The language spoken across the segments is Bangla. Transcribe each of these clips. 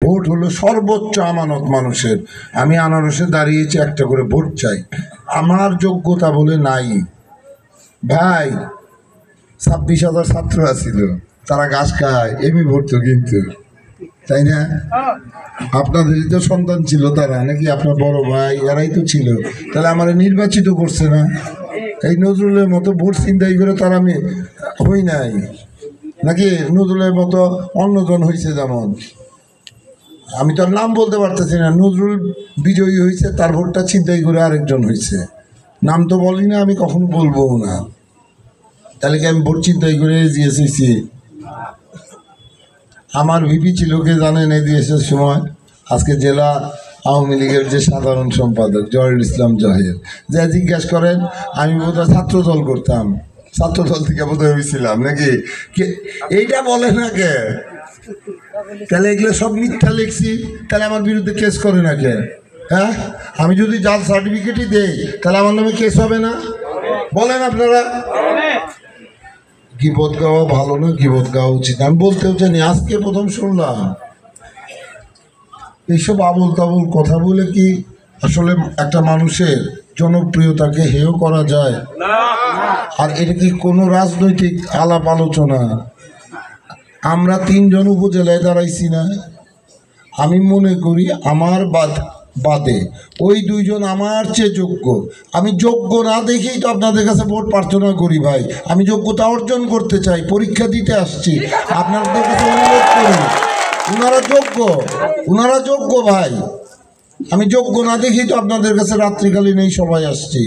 ভোট হলো সর্বোচ্চ আমানত মানুষের। আমি আনারসে দাঁড়িয়েছি, একটা করে ভোট চাই। আমার যোগ্যতা বলে নাই ভাই। 26,000 ছাত্র আছিল, তারা ঘাস খায়, এমনি ভরতো কিন্তু, তাই না? আপনাদেরই তো সন্তান ছিল তারা, নাকি আপনার বড় ভাই এরাই তো ছিল। তাহলে আমার নির্বাচিত করছে না? এই নজরুলের মতো ভোট চিন্তাই করে তারা আমি হই নাই, নাকি নজরুলের মতো অন্যজন হয়েছে? যেমন আমি তো নাম বলতে পারতেছি না, নজরুল বিজয়ী হয়েছে, তার ভোটটা ছিনতাই করে আরেকজন হয়েছে, নাম তো বলি না, আমি কখনো বলবো না। তাহলে কি আমি ভোট ছিনতাই করে জিএসেছি? আমার ভিপি ছিল কে জানেন এই দিয়েছের সময়? আজকে জেলা আওয়ামী লীগের যে সাধারণ সম্পাদক জহিরুল ইসলাম জহির, যা জিজ্ঞেস করেন আমি বোধহয় ছাত্র দল করতাম, ছাত্র দল থেকে বোধহয় হয়েছিলাম নাকি, এইটা বলে না কে? তাহলে এগুলো সব মিথ্যা লিখছি, তাহলে আমার বিরুদ্ধে কেস করে না কে? হ্যাঁ, আমি যদি জাল সার্টিফিকেটই দেই তাহলে আমার নামে কেস হবে না? বলেন আপনারা। গীবত গাওয়া ভালো না, গীবত গাওয়া উচিত, আমি বলতেও জানি, আজকে প্রথম শুনলাম। এইসব আবল তাবল কথা বলে কি আসলে একটা মানুষের জনপ্রিয়তাকে হেয় করা যায়? আর এটা কি কোনো রাজনৈতিক আলাপ আলোচনা? আমরা 3 জন উপজেলায় দাঁড়াইছি না? আমি মনে করি আমার বাদে ওই 2 জন আমার চেয়ে যোগ্য। আমি যোগ্য না দেখেই তো আপনাদের কাছে ভোট প্রার্থনা করি ভাই। আমি যোগ্যতা অর্জন করতে চাই, পরীক্ষা দিতে আসছি, আপনাদের কাছে অনুরোধ করি। ওনারা যোগ্য ভাই। আমি যোগ্য না দেখেই তো আপনাদের কাছে রাত্রিকালীন এই সবাই আসছি।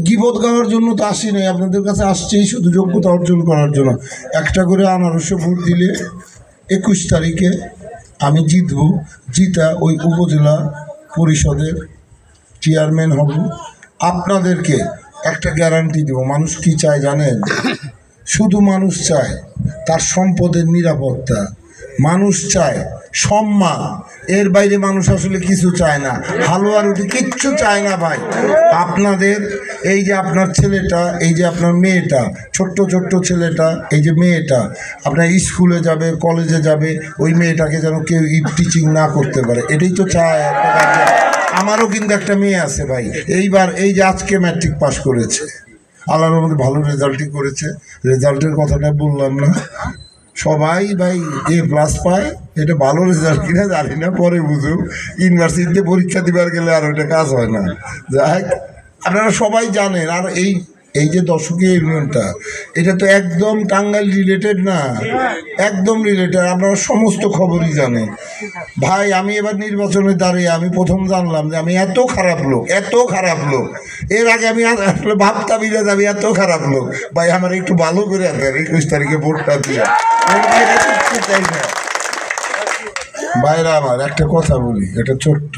গীবত গাওয়ার জন্য তো আসি নাই, আপনাদের কাছে আসছি শুধু যোগ্যতা অর্জন করার জন্য। একটা করে আনারসে ভোট দিলে 21 তারিখে আমি জিতা ওই উপজেলা পরিষদের চেয়ারম্যান হব। আপনাদেরকে একটা গ্যারান্টি দেব, মানুষ কি চায় জানেন? শুধু মানুষ চায় তার সম্পদের নিরাপত্তা, মানুষ চায় সম্মান, এর বাইরে মানুষ আসলে কিছু চায় না। হালুয়া রুটি কিচ্ছু চায় না ভাই। আপনাদের এই যে আপনার ছেলেটা, এই যে আপনার মেয়েটা, ছোট্ট ছেলেটা, এই যে মেয়েটা আপনার স্কুলে যাবে, কলেজে যাবে, ওই মেয়েটাকে যেন কেউ টিচিং না করতে পারে, এটাই তো চায়। আমারও কিন্তু একটা মেয়ে আছে ভাই, এইবার এই যে আজকে ম্যাট্রিক পাস করেছে, আল্লাহর মধ্যে ভালো রেজাল্টই করেছে। রেজাল্টের কথাটা বললাম না, সবাই ভাই A+ পায়, এটা ভালো রেজাল্ট কিনা জানি না, পরে বুঝুক। ইউনিভার্সিটিতে পরীক্ষা দিবার গেলে আর ওইটা কাজ হয় না। যাই আপনারা সবাই জানেন। আর এই যে দশকী ইউনিয়নটা, এটা তো একদম টাঙ্গাইল রিলেটেড না, একদম রিলেটেড, আপনারা সমস্ত খবরই জানেন ভাই। আমি এবার নির্বাচনে দাঁড়িয়ে আমি প্রথম জানলাম যে আমি এত খারাপ লোক। এর আগে আমি আসলে ভাবতামই না যে আমি এত খারাপ লোক। ভাই আমার একটু ভালো করে দেন 21 তারিখে ভোটটা দিয়ে। চাই না ভাইরা আমার, একটা কথা বলি, এটা ছোট্ট,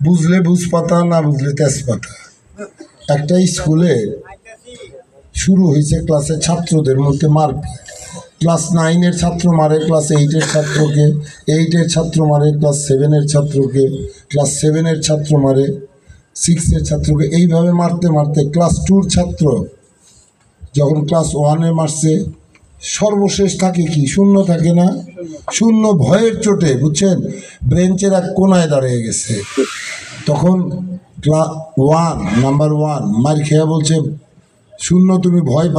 বুঝলে বুঝপাতা, না বুঝলে তেজপাতা। একটা স্কুলে শুরু হয়েছে ক্লাসে ছাত্রদের মধ্যে মারপিট। ক্লাস 9-এর ছাত্র মারে ক্লাস 8-এর ছাত্রকে, 8-এর ছাত্র মারে ক্লাস 7-এর ছাত্রকে, ক্লাস 7-এর ছাত্র মারে 6-এর ছাত্রকে। এইভাবে মারতে মারতে ক্লাস 2-র ছাত্র যখন ক্লাস 1-এ মারছে, সর্বশেষ থাকে কি? শূন্য থাকে না? শূন্য ভয়ের চোটে, বুঝছেন, ব্রেঞ্চের এক কোনায় দাঁড়িয়ে গেছে। তখন নাম্বার 1 মার খেয়া বলছে, শূন্য তুমি ভয়